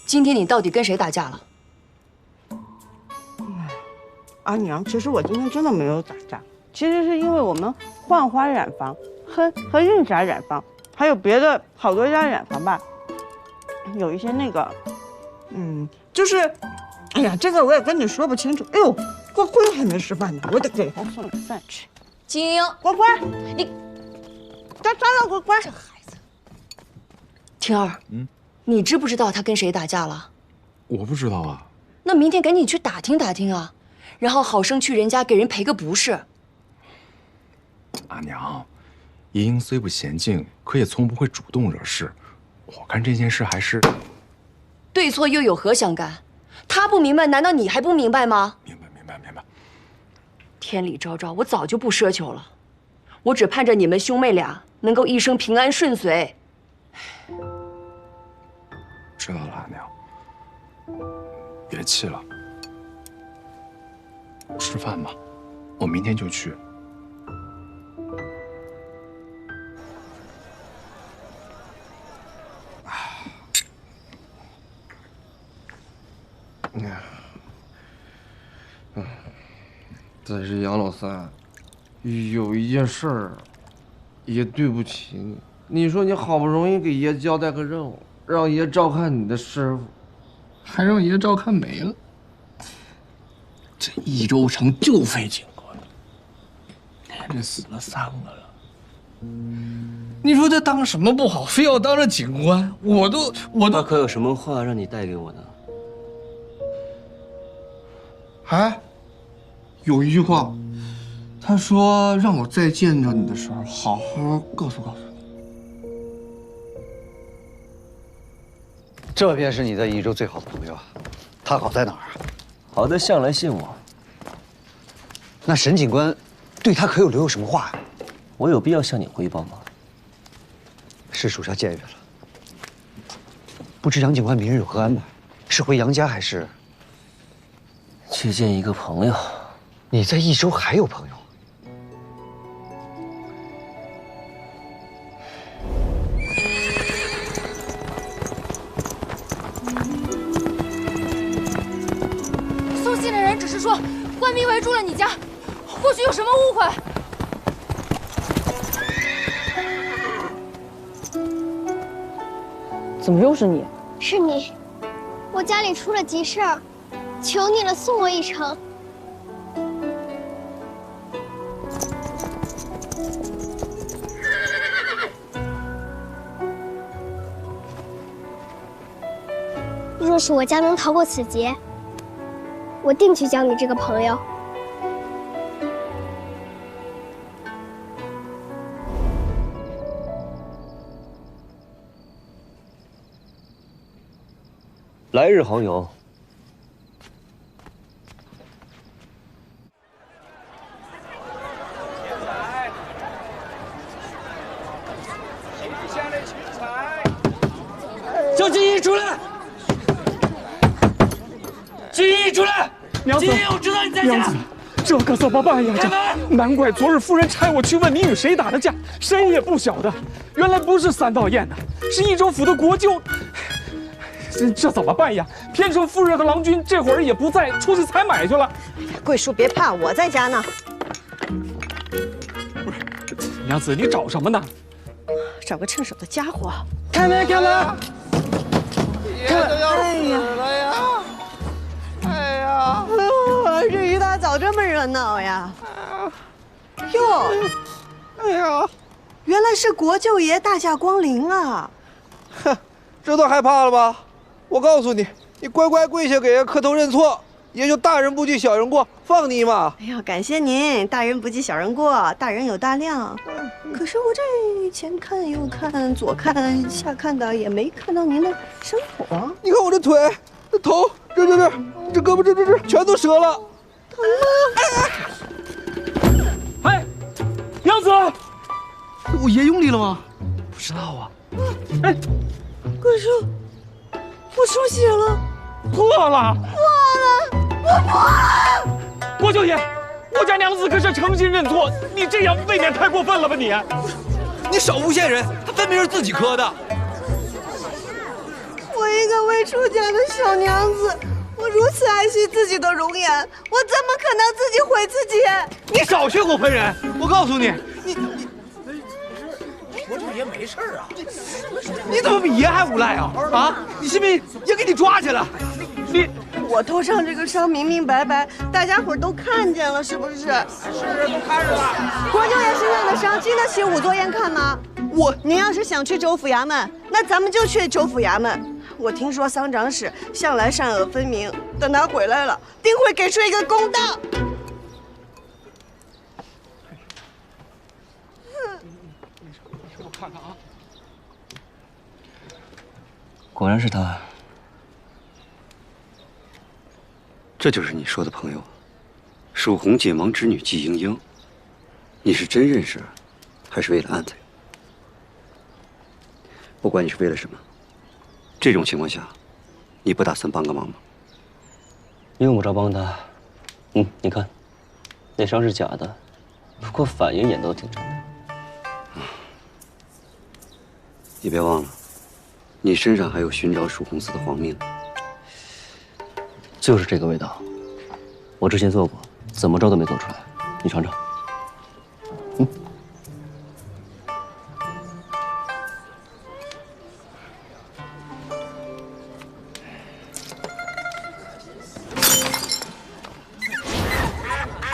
今天你到底跟谁打架了？阿娘，其实我今天真的没有打架，其实是因为我们浣花染坊和韵霞染坊，还有别的好多家染坊吧，有一些那个，就是，哎呀，这个我也跟你说不清楚。哎呦，乖乖还没吃饭呢，我得给他送点饭吃。金英，乖乖，你，算了，乖乖。这孩子，婷儿，你知不知道他跟谁打架了？我不知道啊。那明天赶紧去打听打听啊。然后好生去人家给人赔个不是。阿娘，莹莹虽不娴静，可也从不会主动惹事。我看这件事还是对错又有何相干？他不明白，难道你还不明白吗？明白。天理昭昭，我早就不奢求了，我只盼着你们兄妹俩能够一生平安顺遂。知道了，阿娘，别气了。吃饭吧，我明天就去。但是杨老三，有一件事儿，爷对不起你。你说你好不容易给爷交代个任务，让爷照看你的师傅，还让爷照看没了。这益州城就废警官，连着死了3个了。你说这当什么不好，非要当着警官？我都他可有什么话让你带给我呢？哎，有一句话，他说让我再见着你的时候，好好告诉你。这便是你在益州最好的朋友啊，他好在哪儿啊？好的向来信我。那沈警官对他可有留有什么话呀？我有必要向你汇报吗？是属下僭越了。不知杨警官明日有何安排？是回杨家还是去见一个朋友？你在益州还有朋友？送信的人只是说官兵围住了你家，或许有什么误会。怎么又是你？是你，我家里出了急事儿，求你了，送我一程。若是我家能逃过此劫，我定去交你这个朋友。来日好友。叫金义出来！金义出来！娘子，金义，我知道你在家。娘子，这可怎么办呀？难怪昨日夫人差我去问你与谁打的架，谁也不晓得。原来不是三道堰的，是益州府的国舅。这怎么办呀？偏城夫人和郎君这会儿也不在，出去采买去了。桂叔别怕，我在家呢。娘子，你找什么呢？找个趁手的家伙。开门，开门！爷都要死了呀！哎呀！这一大早这么热闹呀！哟，哎呀，原来是国舅爷大驾光临啊！哼，这都害怕了吧？我告诉你，你乖乖跪下给爷磕头认错，也就大人不计小人过，放你一马。哎呀，感谢您，大人不计小人过，大人有大量。可是我这前看右看，左看下看的，也没看到您的伤口啊。你看我这腿、这头、这胳膊、这全都折了。哎，娘子，我爷用力了吗？不知道啊。哎，桂叔，我出血了，破了！我破了！国舅爷，我家娘子可是诚心认错，你这样未免太过分了吧你？你少诬陷人，他分明是自己磕的。我一个未出嫁的小娘子，我如此爱惜自己的容颜，我怎么可能自己毁自己？你少血口喷人！我告诉你，国舅爷没事啊。你怎么比爷还无赖啊？啊！你信不信爷给你抓起来？我头上这个伤明明白白，大家伙都看见了，是不是？是，都看着了。国舅爷身上的伤经得起仵作验看吗？您要是想去州府衙门，那咱们就去州府衙门。我听说桑长史向来善恶分明，等他回来了，定会给出一个公道。我看看啊，果然是他。这就是你说的朋友，蜀红解盲之女季莺莺。你是真认识，还是为了暗猜？不管你是为了什么，这种情况下，你不打算帮个忙吗？用不着帮他。你看，那伤是假的，不过反应演得挺真的。你别忘了，你身上还有寻找蜀红寺的黄命。就是这个味道，我之前做过，怎么着都没做出来。你尝尝。